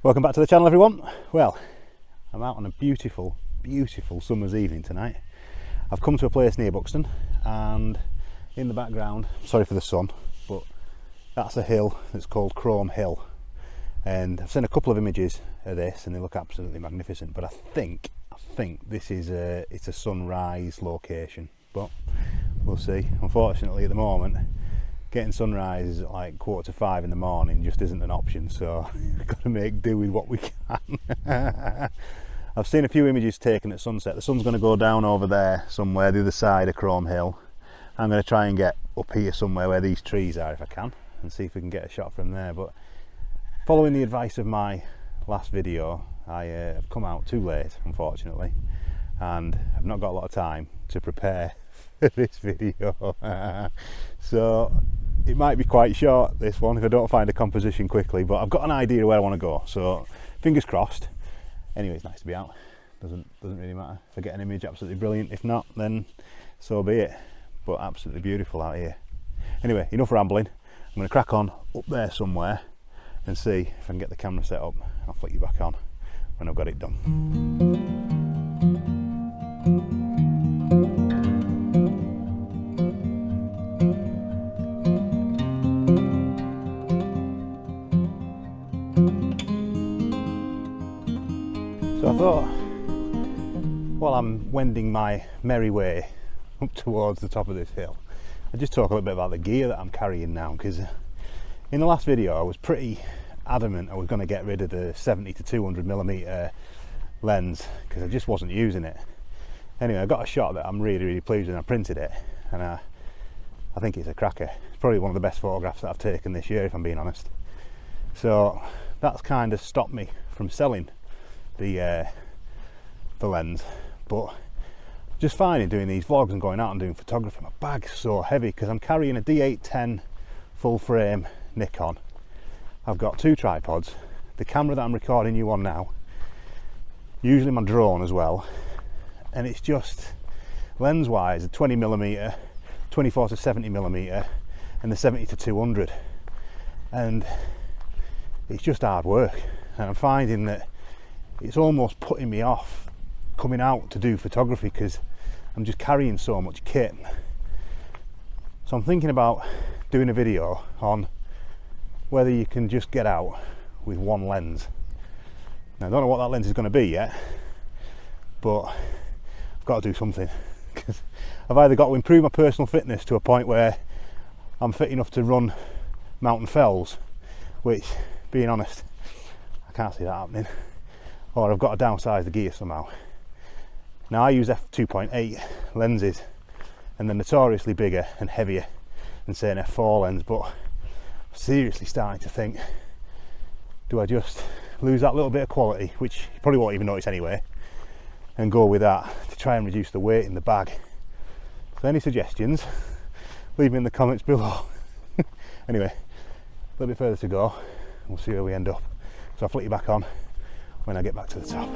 Welcome back to the channel, everyone. Well, I'm out on a beautiful summer's evening tonight. I've come to a place near Buxton, and in the background, sorry for the sun, but that's a hill that's called Crome Hill, and I've seen a couple of images of this and they look absolutely magnificent, but I think this is it's a sunrise location, but we'll see. Unfortunately at the moment getting sunrise at like 4:45 in the morning just isn't an option, so we've got to make do with what we can. I've seen a few images taken at sunset. The sun's going to go down over there somewhere, the other side of Crome Hill. I'm going to try and get up here somewhere where these trees are if I can, and see if we can get a shot from there. But following the advice of my last video, I have come out too late, unfortunately, and I've not got a lot of time to prepare for this video. So it might be quite short, this one, if I don't find a composition quickly, but I've got an idea of where I want to go, so fingers crossed. Anyway, it's nice to be out. Doesn't really matter if I get an image absolutely brilliant. If not, then so be it. But absolutely beautiful out here. Anyway, enough rambling. I'm going to crack on up there somewhere and see if I can get the camera set up. I'll flick you back on when I've got it done. So I thought, while I'm wending my merry way up towards the top of this hill, I'd just talk a little bit about the gear that I'm carrying now, because in the last video I was pretty adamant I was going to get rid of the 70 to 200mm lens because I just wasn't using it. Anyway, I got a shot that I'm really pleased with, and I printed it, and I think it's a cracker. It's probably one of the best photographs that I've taken this year, if I'm being honest. So that's kind of stopped me from selling the lens, but just finding doing these vlogs and going out and doing photography, my bag's so heavy because I'm carrying a D810 full frame Nikon. I've got two tripods, the camera that I'm recording you on now, usually my drone as well, and it's just lens wise a 20mm, 24 to 70mm, and the 70 to 200, and it's just hard work, and I'm finding that it's almost putting me off coming out to do photography because I'm just carrying so much kit. So I'm thinking about doing a video on whether you can just get out with one lens. Now I don't know what that lens is going to be yet, but I've got to do something, because I've either got to improve my personal fitness to a point where I'm fit enough to run mountain fells, which, being honest, I can't see that happening, or I've got to downsize the gear somehow. Now I use f2.8 lenses, and they're notoriously bigger and heavier than say an f4 lens, but I'm seriously starting to think, do I just lose that little bit of quality, which you probably won't even notice anyway, and go with that to try and reduce the weight in the bag? So any suggestions, leave them in the comments below. Anyway, a little bit further to go, we'll see where we end up. So I'll flick you back on when I get back to the top.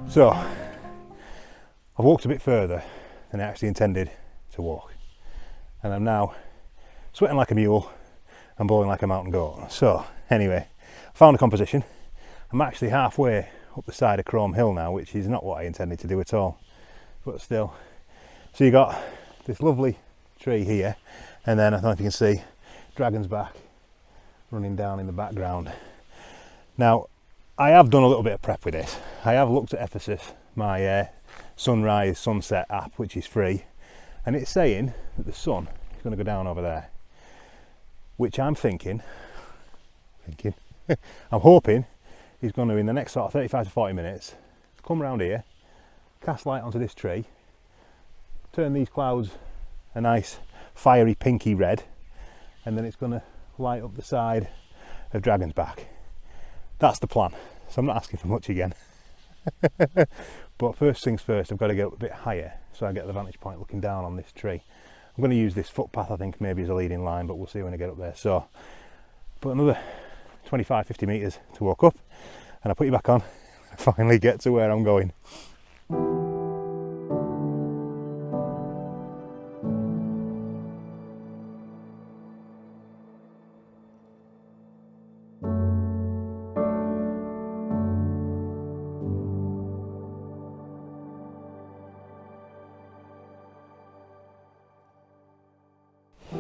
So I've walked a bit further than I actually intended to walk, and I'm now sweating like a mule and bowling like a mountain goat. So anyway, I found a composition. I'm actually halfway up the side of Crome Hill now, which is not what I intended to do at all, but still. So you got this lovely tree here, and then I don't know if you can see Dragon's Back running down in the background. Now I have done a little bit of prep with this. I have looked at Ephesus, my sunrise sunset app, which is free, and it's saying that the sun is going to go down over there, which I'm thinking I'm hoping he's going to, in the next sort of 35 to 40 minutes, come round here, cast light onto this tree, turn these clouds a nice fiery pinky red, and then it's going to light up the side of Dragon's Back. That's the plan. So I'm not asking for much again. But first things first, I've got to get up a bit higher so I get the vantage point looking down on this tree. I'm going to use this footpath, I think, maybe as a leading line, but we'll see when I get up there. So put another 25-50 meters to walk up, and I'll put you back on finally get to where I'm going.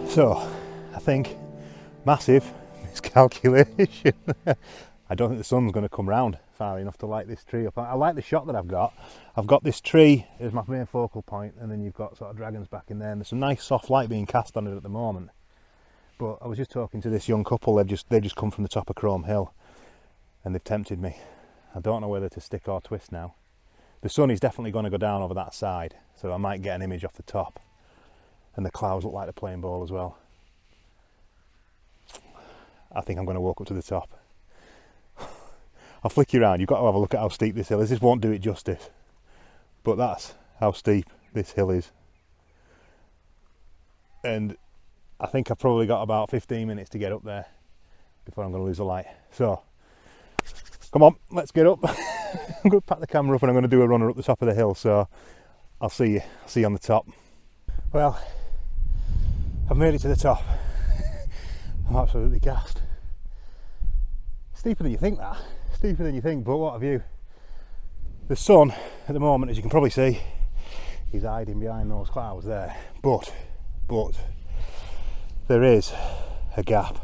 So, I think massive miscalculation. I don't think the sun's going to come round far enough to light this tree up. I like the shot that I've got. I've got this tree as my main focal point, and then you've got sort of dragons back in there, and there's some nice soft light being cast on it at the moment. But I was just talking to this young couple. They've just come from the top of Chrome Hill, and they've tempted me. I don't know whether to stick or twist now. The sun is definitely going to go down over that side, so I might get an image off the top. And the clouds look like they're playing ball as well. I think I'm going to walk up to the top. I'll flick you around. You've got to have a look at how steep this hill is. This won't do it justice, but that's how steep this hill is. And I think I've probably got about 15 minutes to get up there before I'm going to lose the light. So, come on, let's get up. I'm going to pack the camera up and I'm going to do a runner up the top of the hill. So, I'll see you on the top. Well, I've made it to the top. I'm absolutely gassed. Steeper than you think, that. Steeper than you think, but what a view. The sun at the moment, as you can probably see, is hiding behind those clouds there. But there is a gap.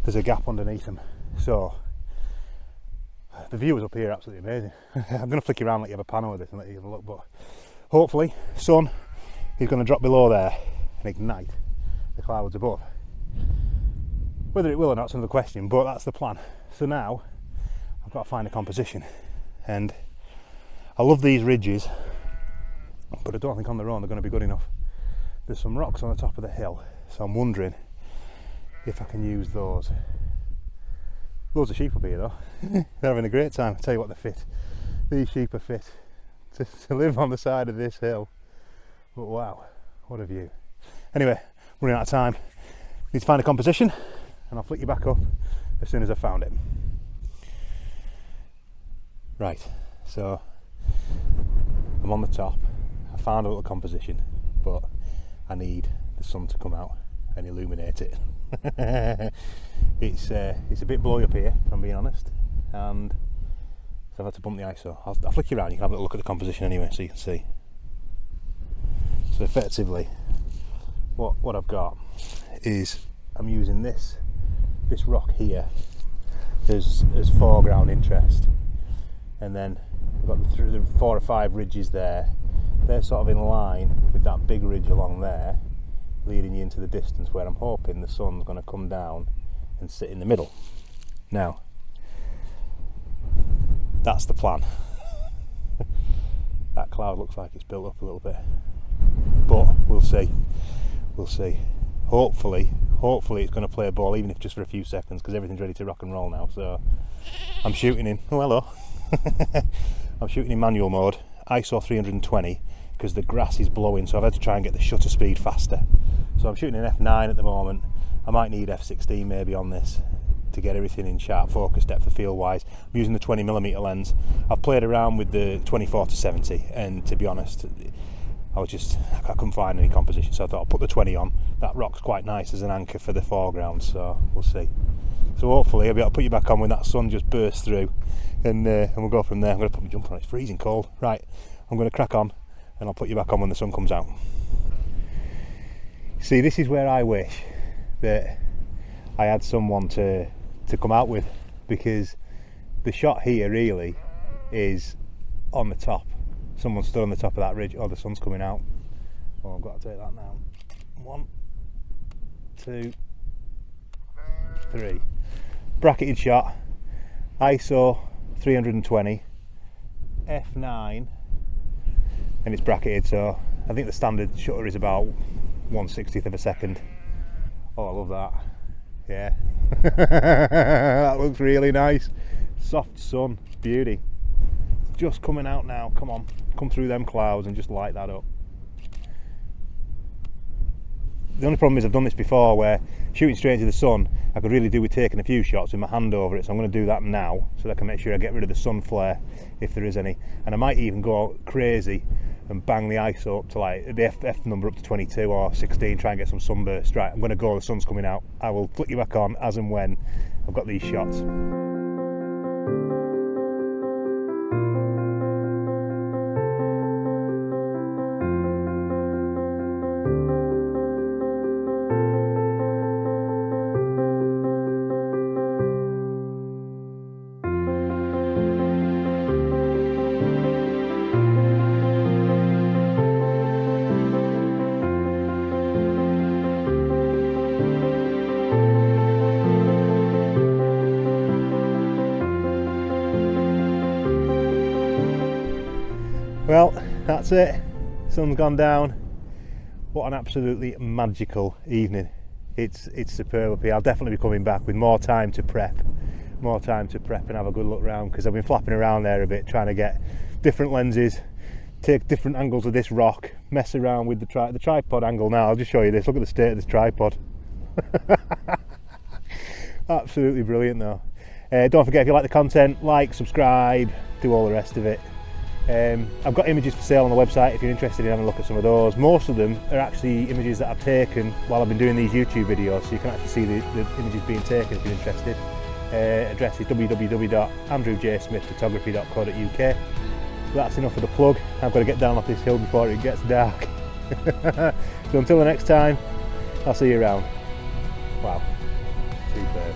There's a gap underneath them. So the view is up here absolutely amazing. I'm going to flick you around, let you have a pan over this and let you have a look, but hopefully sun is going to drop below there and ignite the clouds above. Whether it will or not is another question, but that's the plan. So now I've got to find a composition, and I love these ridges, but I don't think on their own they're going to be good enough. There's some rocks on the top of the hill, so I'm wondering if I can use those. Loads of sheep up here though. They're having a great time. I tell you what, they're fit. These sheep are fit to live on the side of this hill. But wow, what a view. Anyway, running out of time. Need to find a composition, and I'll flick you back up as soon as I've found it. Right, so I'm on the top. I found a little composition, but I need the sun to come out and illuminate it. It's a bit blowy up here, if I'm being honest, and so I've had to bump the ISO. I'll flick you around, you can have a little look at the composition anyway so you can see. So effectively what I've got is I'm using this rock here as foreground interest, and then I've got the 4 or 5 ridges there. They're sort of in line with that big ridge along there, leading you into the distance where I'm hoping the sun's going to come down and sit in the middle. Now, that's the plan. That cloud looks like it's built up a little bit, but we'll see. Hopefully it's going to play a ball, even if just for a few seconds, because everything's ready to rock and roll now. So I'm shooting in, oh hello, I'm shooting in manual mode, ISO 320, because the grass is blowing, so I've had to try and get the shutter speed faster. So I'm shooting in f9 at the moment. I might need f16 maybe on this to get everything in sharp focus, depth of field wise. I'm using the 20mm lens. I've played around with the 24-70, and to be honest, I couldn't find any composition, so I thought I'll put the 20 on. That rock's quite nice as an anchor for the foreground, so we'll see. So hopefully I'll be able to put you back on when that sun just bursts through, and we'll go from there. I'm going to put my jumper on, it's freezing cold. Right, I'm going to crack on, and I'll put you back on when the sun comes out. See, this is where I wish that I had someone to come out with, because the shot here really is on the top. Someone stood on the top of that ridge. Oh, the sun's coming out. Oh, I've got to take that now. 1, 2, 3. Bracketed shot, ISO 320, f9, and it's bracketed, so I think the standard shutter is about 1/60th of a second. Oh, I love that. Yeah. That looks really nice. Soft sun, beauty. Just coming out now, come on, come through them clouds and just light that up. the only problem is I've done this before where shooting straight into the sun, I could really do with taking a few shots with my hand over it, so I'm going to do that now so that I can make sure I get rid of the sun flare if there is any. And I might even go crazy and bang the ISO up to like the F number up to 22 or 16, try and get some sunburst. Right, I'm going to go, the sun's coming out. I will flick you back on as and when I've got these shots. Well, that's it. Sun's gone down. What an absolutely magical evening. It's superb up here. I'll definitely be coming back with more time to prep and have a good look around, because I've been flapping around there a bit trying to get different lenses, take different angles of this rock, mess around with the tripod angle. Now I'll just show you this. Look at the state of this tripod. Absolutely brilliant though. Don't forget, if you like the content, like, subscribe, do all the rest of it. I've got images for sale on the website if you're interested in having a look at some of those. Most of them are actually images that I've taken while I've been doing these YouTube videos, so you can actually see the images being taken if you're interested. Address is www.andrewjsmithphotography.co.uk. That's enough of the plug. I've got to get down off this hill before it gets dark. So until the next time, I'll see you around. Wow, superb.